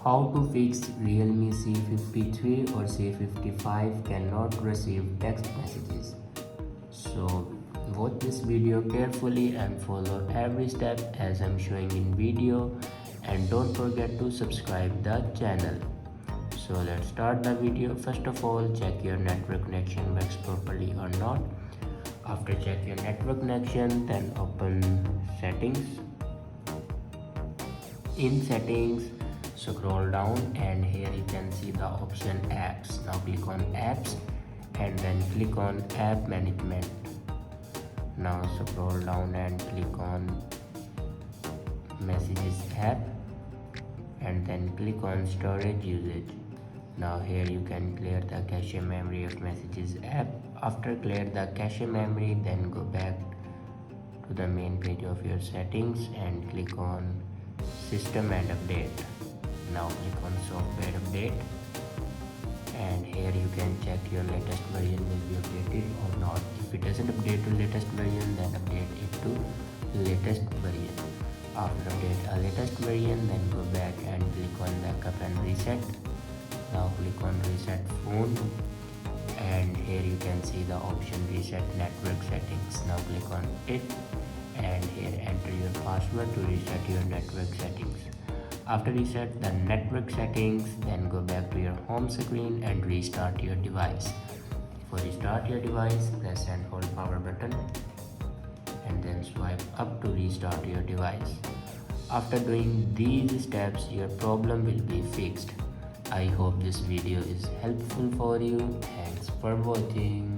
How to fix Realme C53 or C55 cannot receive text messages. So watch this video carefully and follow every step as I'm showing in video, and don't forget to subscribe the channel. So let's start the video. First of all, check your network connection works properly or not. After check your network connection, then open settings. In settings, scroll down and here you can see the option apps. Now click on apps and then click on app management. Now scroll down and click on messages app and then click on storage usage. Now here you can clear the cache memory of messages app. After clear the cache memory, then go back to the main page of your settings and click on system and update. Now click on software update and here you can check your latest version will be updated or not. If it doesn't update to latest version, then update it to latest version. After update a latest version, then go back and click on backup and reset. Now click on reset phone and here you can see the option reset network settings. Now click on it and here enter your password to reset your network settings. After reset the network settings, then go back to your home screen and restart your device. For restart your device, press and hold power button and then swipe up to restart your device. After doing these steps, your problem will be fixed. I hope this video is helpful for you. Thanks for watching.